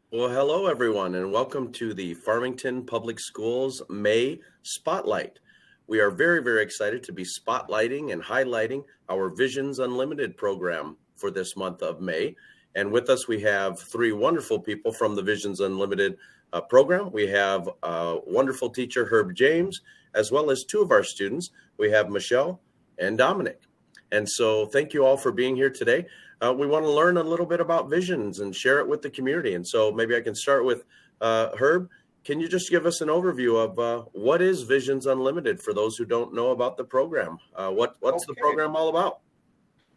Well, hello everyone, and welcome to the Farmington Public Schools May Spotlight. We are very, very excited to be spotlighting and highlighting our Visions Unlimited program for this month of May. And with us, we have three wonderful people from the Visions Unlimited program. We have wonderful teacher Herb James, as well as two of our students. We have Michelle and Dominic. And so thank you all for being here today. We want to learn a little bit about visions and share it with the community. And so maybe I can start with Herb. Can you just give us an overview of what is Visions Unlimited for those who don't know about the program? What's the program all about?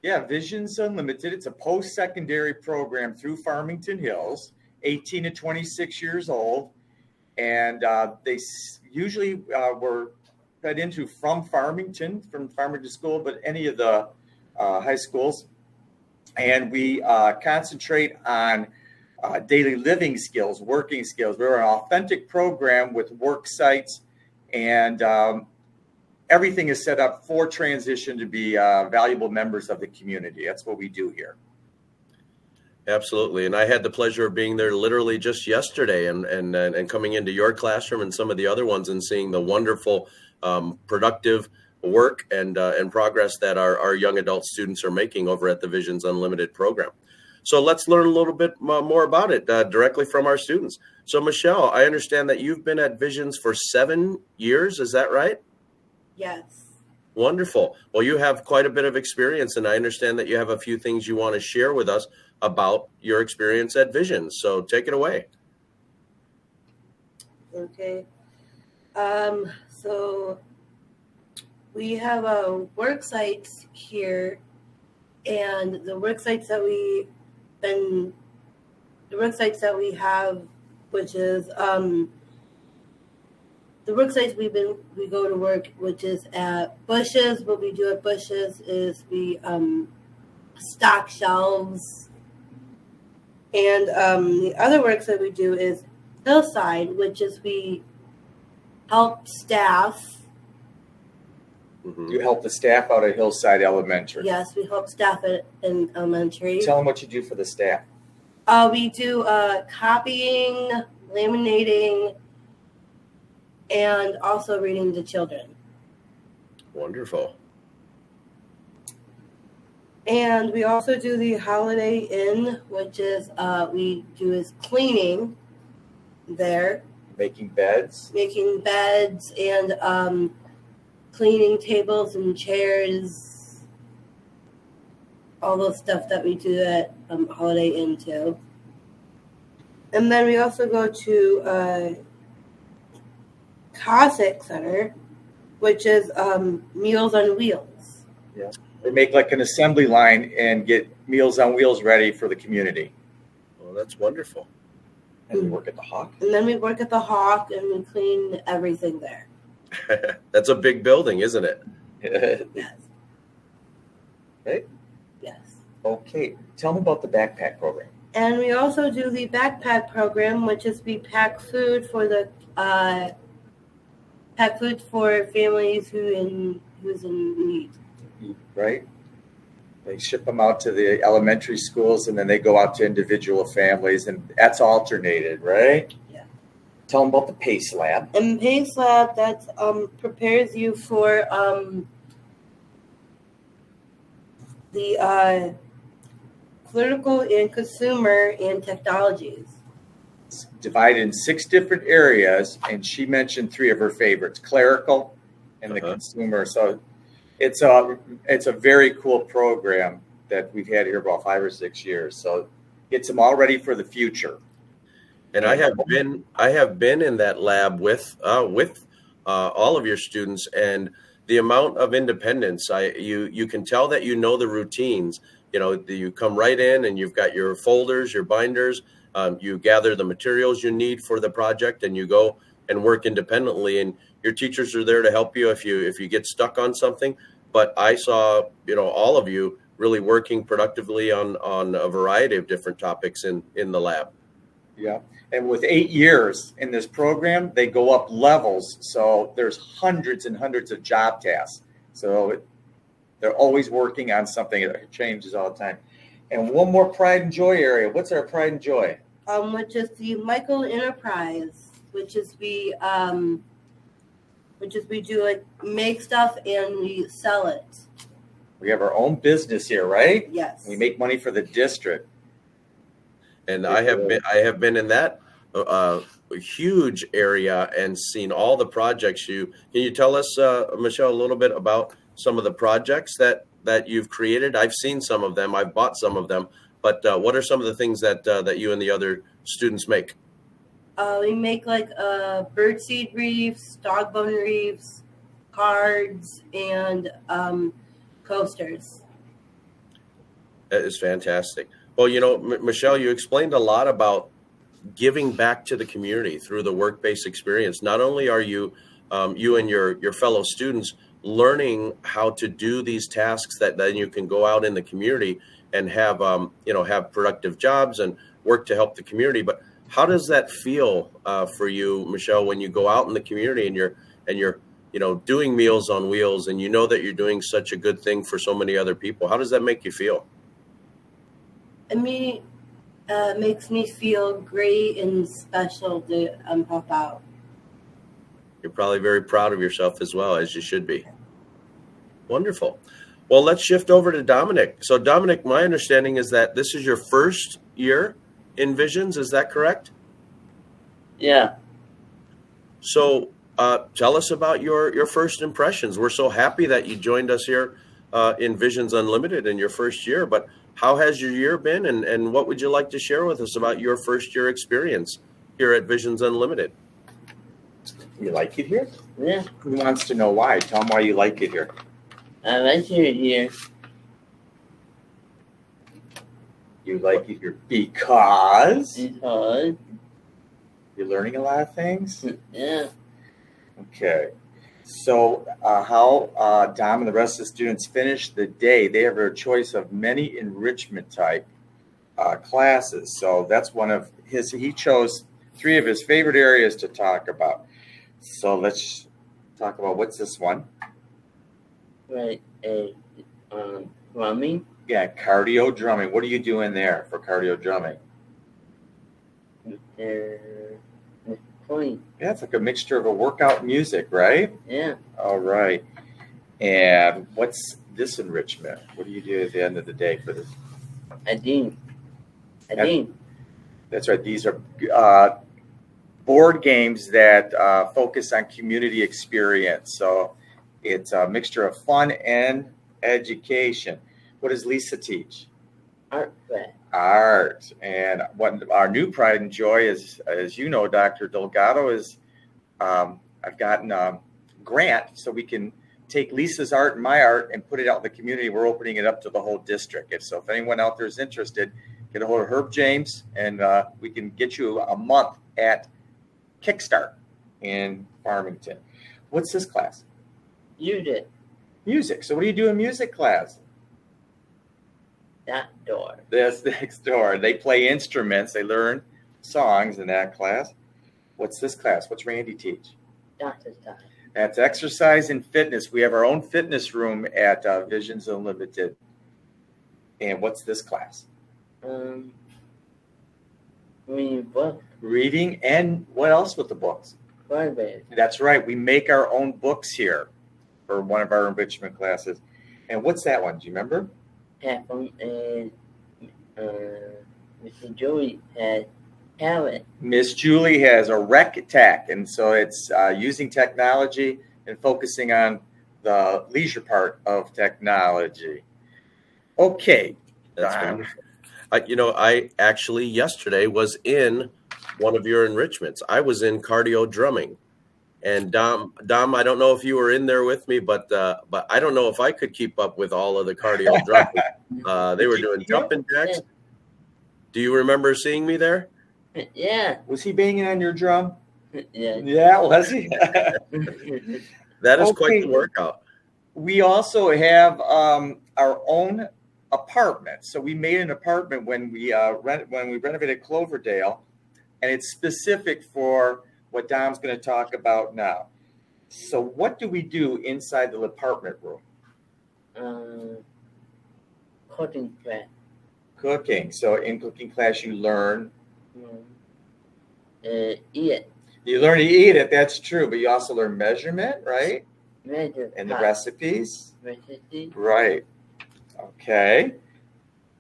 Yeah, Visions Unlimited. It's a post-secondary program through Farmington Hills, 18 to 26 years old. And they usually were fed into from Farmington School, but any of the high schools. And we concentrate on daily living skills, working skills. We're an authentic program with work sites, and everything is set up for transition to be valuable members of the community. That's what we do here. Absolutely. And I had the pleasure of being there literally just yesterday and coming into your classroom and some of the other ones and seeing the wonderful, productive work and progress that our young adult students are making over at the Visions Unlimited program. So let's learn a little bit more about it directly from our students. So Michelle, I understand that you've been at Visions for 7 years. Is that right? Yes. Wonderful. Well, you have quite a bit of experience, and I understand that you have a few things you want to share with us about your experience at Visions. So take it away. Okay. So we have work sites here, and the work sites that we have, which is the work sites we go to work, which is at Bush's. What we do at Bush's is we stock shelves, and the other work that we do is Hillside, which is we help staff. Mm-hmm. You help the staff out at Hillside Elementary. Yes, we help staff in elementary. Tell them what you do for the staff. We do copying, laminating, and also reading to children. Wonderful. And we also do the Holiday Inn, which is we do is cleaning there. Making beds and cleaning tables and chairs, all those stuff that we do at Holiday Inn too. And then we also go to Cossack Center, which is Meals on Wheels. Yeah, they make like an assembly line and get Meals on Wheels ready for the community. Well, that's wonderful. And we work at the Hawk. And then we work at the Hawk, and we clean everything there. That's a big building, isn't it? Yes. Right? Yes. Okay. Tell me about the backpack program. And we also do the backpack program, which is we pack food for families who's in need. Right? They ship them out to the elementary schools, and then they go out to individual families, and that's alternated, right? Yeah. Tell them about the PACE Lab. And PACE Lab, that prepares you for the political and consumer and technologies. It's divided in 6 different areas, and she mentioned 3 of her favorites: clerical and the consumer. So it's a very cool program that we've had here about 5 or 6 years. So gets them all ready for the future. And I have been in that lab with all of your students, and the amount of independence you can tell that you know the routines. You come right in and you've got your folders, your binders. You gather the materials you need for the project, and you go and work independently. And your teachers are there to help you if you get stuck on something. But I saw all of you really working productively on a variety of different topics in the lab. Yeah. And with 8 years in this program, they go up levels. So there's hundreds and hundreds of job tasks. So they're always working on something. It changes all the time. And one more pride and joy area. What's our pride and joy? which is the micro enterprise, which is we do like make stuff and we sell it. We have our own business here, right? Yes. We make money for the district. And I have been in that huge area and seen all the projects. Can you tell us, Michelle, a little bit about some of the projects that you've created? I've seen some of them. I've bought some of them. But what are some of the things that you and the other students make? We make like birdseed wreaths, dog bone wreaths, cards, and coasters. That is fantastic. Well, Michelle, you explained a lot about giving back to the community through the work-based experience. Not only are you you and your fellow students learning how to do these tasks that then you can go out in the community and have have productive jobs and work to help the community, but how does that feel for you, Michelle, when you go out in the community and you're doing Meals on Wheels and you know that you're doing such a good thing for so many other people? How does that make you feel? It makes me feel great and special to help out. You're probably very proud of yourself as well, as you should be. Wonderful. Well, let's shift over to Dominic. So, Dominic, my understanding is that this is your first year in Visions. Is that correct? Yeah. So, tell us about your first impressions. We're so happy that you joined us here in Visions Unlimited in your first year. But how has your year been, and what would you like to share with us about your first year experience here at Visions Unlimited? You like it here? Yeah. Who wants to know why? Tell them why you like it here. I like it here. You like it here because Because, you're learning a lot of things? yeah. Okay. So how Dom and the rest of the students finish the day, they have a choice of many enrichment type classes. So that's one of he chose 3 of his favorite areas to talk about. So let's talk about, what's this one? Right. Drumming. Yeah, cardio drumming. What are you doing there for cardio drumming? Point. Yeah, it's like a mixture of a workout music, right? Yeah. All right. And what's this enrichment? What do you do at the end of the day for this? I think. That's right. These are board games that focus on community experience. So it's a mixture of fun and education. What does Lisa teach? Art class. Art. And what our new pride and joy is, as you know, Dr. Delgado, is I've gotten a grant so we can take Lisa's art and my art and put it out in the community. We're opening it up to the whole district. So if anyone out there is interested, get a hold of Herb James and we can get you a month at Kickstart in Farmington. What's this class? You did. Music. So what do you do in music class? That door. That's next door. They play instruments. They learn songs in that class. What's this class? What's Randy teach? Doctor's time. That's exercise and fitness. We have our own fitness room at Visions Unlimited. And what's this class? Reading book. Reading, and what else with the books? Garbage. That's right. We make our own books here for one of our enrichment classes. And what's that one? Do you remember? Happen and Mr. Joey had talent. Miss Julie has a rec tech, and so it's using technology and focusing on the leisure part of technology. Okay. That's wonderful. I actually yesterday was in one of your enrichments. I was in cardio drumming, and Dom, I don't know if you were in there with me, but I don't know if I could keep up with all of the cardio drumming. They were doing jumping jacks. Yeah. Do you remember seeing me there? Yeah. Was he banging on your drum? Yeah. Yeah, was he? That is quite Okay. the workout. We also have our own apartment. So we made an apartment when we renovated Cloverdale, and it's specific for what Dom's going to talk about now. So what do we do inside the apartment room? Cooking class. Cooking. So in cooking class, you learn Eat. You learn to eat it, that's true, but you also learn measurement, right? Measure. And the pop, recipes. Recipe. Right. Okay.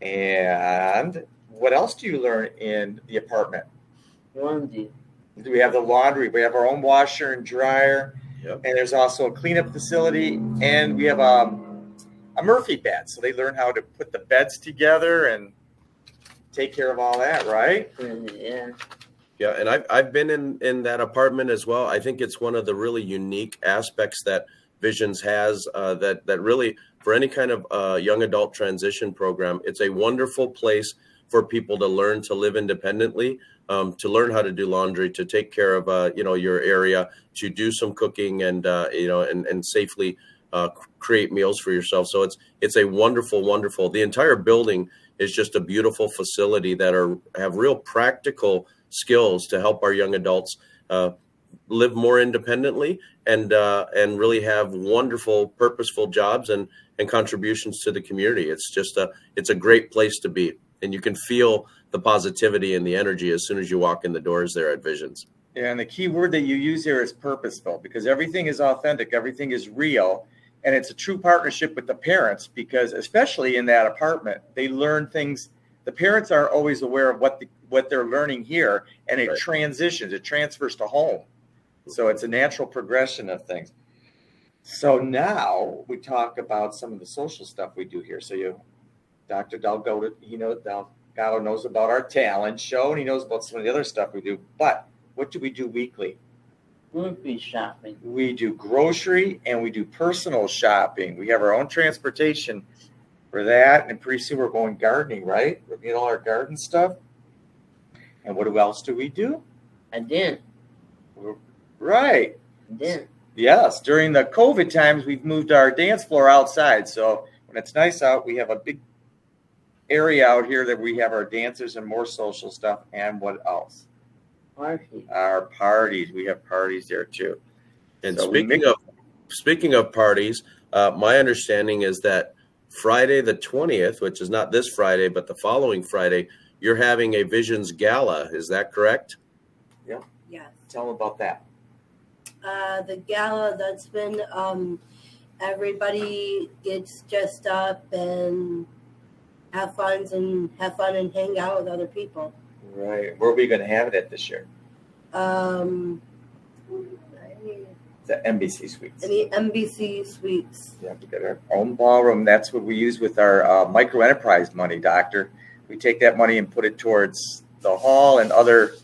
And what else do you learn in the apartment? Laundry. We have the laundry. We have our own washer and dryer. Yep. And there's also a cleanup facility. And we have a Murphy bed. So they learn how to put the beds together and take care of all that, right? Yeah. Yeah, and I've been in that apartment as well. I think it's one of the really unique aspects that Visions has that really, for any kind of young adult transition program, it's a wonderful place for people to learn to live independently, to learn how to do laundry, to take care of your area, to do some cooking, and and safely create meals for yourself. So it's a wonderful. The entire building is just a beautiful facility that have real practical skills to help our young adults live more independently and really have wonderful, purposeful jobs and contributions to the community. It's a great place to be, and you can feel the positivity and the energy as soon as you walk in the doors there at Visions. Yeah, and the key word that you use there is purposeful, because everything is authentic, everything is real, and it's a true partnership with the parents, because especially in that apartment, they learn things. The parents aren't always aware of what they're learning here, and it Right. transitions, it transfers to home. So it's a natural progression of things. So now we talk about some of the social stuff we do here. So Dr. Delgado, Delgado knows about our talent show, and he knows about some of the other stuff we do. But what do we do weekly? Grocery shopping. We do grocery and we do personal shopping. We have our own transportation for that. And pretty soon we're going gardening, right? We're getting all our garden stuff. And what else do we do? I didn't. Right. Didn't. Yes. During the COVID times, we've moved our dance floor outside. So when it's nice out, we have a big area out here that we have our dancers and more social stuff. And what else? Party. Our parties. We have parties there too. And So speaking of parties, my understanding is that Friday the 20th, which is not this Friday, but the following Friday, you're having a Visions Gala. Is that correct? Yes. Tell them about that. The gala, that's when everybody gets dressed up and have fun and hang out with other people. Right. Where are we going to have it at this year? Um, The NBC Suites. in the NBC Suites. Yeah, we got our own ballroom. That's what we use with our micro enterprise money, Doctor. We take that money and put it towards the hall and other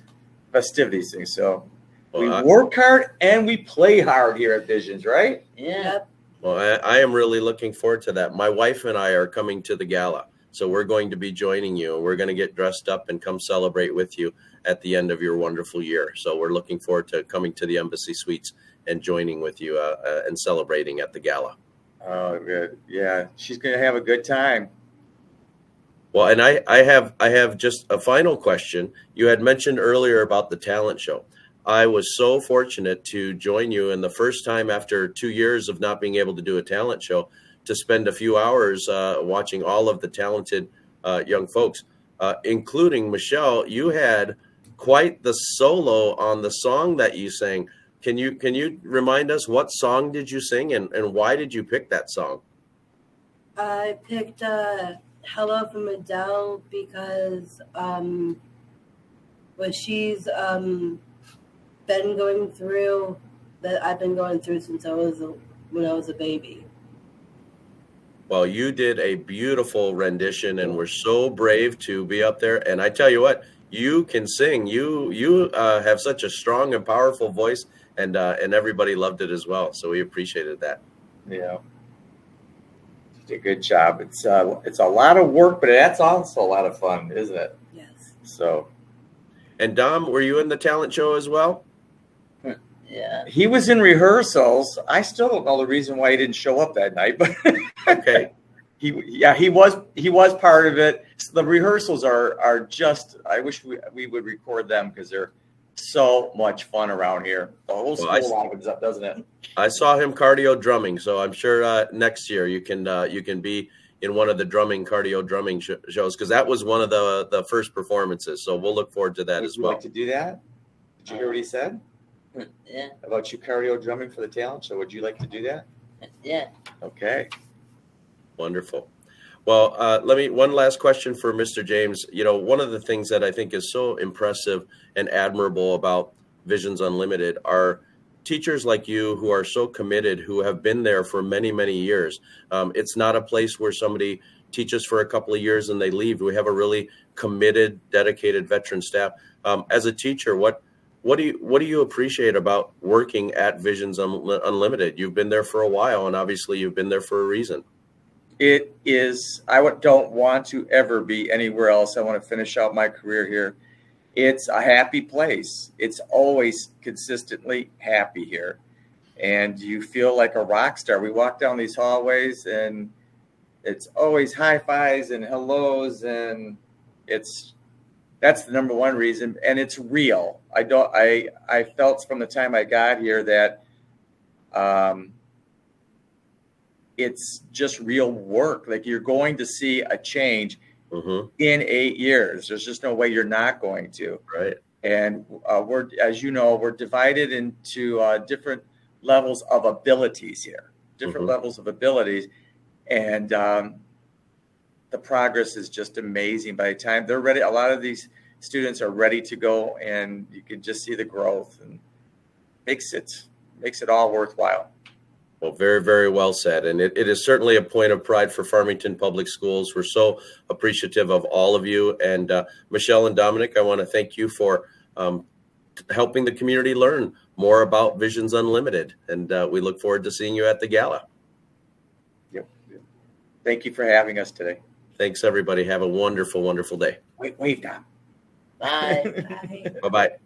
festivities things. So we work hard and we play hard here at Visions, right? Yeah. Yep. Well, I am really looking forward to that. My wife and I are coming to the gala, so we're going to be joining you. We're going to get dressed up and come celebrate with you at the end of your wonderful year. So we're looking forward to coming to the Embassy Suites and joining with you and celebrating at the gala. Oh, good. Yeah, she's going to have a good time. Well, and I have just a final question. You had mentioned earlier about the talent show. I was so fortunate to join you, and the first time after 2 years of not being able to do a talent show, to spend a few hours watching all of the talented young folks, including Michelle. You had quite the solo on the song that you sang. Can you remind us, what song did you sing and why did you pick that song? I picked Hello from Adele because what she's been going through, that I've been going through since when I was a baby. Well, you did a beautiful rendition and were so brave to be up there. And I tell you what, you can sing. You have such a strong and powerful voice, and everybody loved it as well. So we appreciated that. Yeah. You did a good job. It's a lot of work, but that's also a lot of fun, isn't it? Yes. So And Dom, were you in the talent show as well? Yeah. he was in rehearsals. I still don't know the reason why he didn't show up that night, but Okay. he was part of it. So the rehearsals are just, I wish we would record them because they're so much fun around here. The whole school opens up, doesn't it? I saw him cardio drumming, so I'm sure next year you can be in one of the cardio drumming shows, because that was one of the first performances. So we'll look forward to that Would as you well. like to do that? Did you hear what he said Yeah. about you cardio drumming for the talent show? Would you like to do that? Yeah. Okay. Wonderful. Well, one last question for Mr. James. You know, one of the things that I think is so impressive and admirable about Visions Unlimited are teachers like you who are so committed, who have been there for many, many years. It's not a place where somebody teaches for a couple of years and they leave. We have a really committed, dedicated veteran staff. As a teacher, what do you appreciate about working at Visions Unlimited? You've been there for a while, and obviously you've been there for a reason. It is, don't want to ever be anywhere else. I want to finish out my career here. It's a happy place. It's always consistently happy here. And you feel like a rock star. We walk down these hallways and it's always high fives and hellos. And that's the number one reason. And it's real. I felt from the time I got here that, it's just real work. Like you're going to see a change in 8 years. There's just no way you're not going to. Right. And we're divided into different levels of abilities here, levels of abilities. And the progress is just amazing. By the time they're ready, a lot of these students are ready to go, and you can just see the growth, and makes it all worthwhile. Well, very, very well said. And it is certainly a point of pride for Farmington Public Schools. We're so appreciative of all of you. And Michelle and Dominic, I want to thank you for helping the community learn more about Visions Unlimited. And we look forward to seeing you at the gala. Yep. Thank you for having us today. Thanks, everybody. Have a wonderful, wonderful day. Wave, Dom. Bye. Bye. Bye-bye.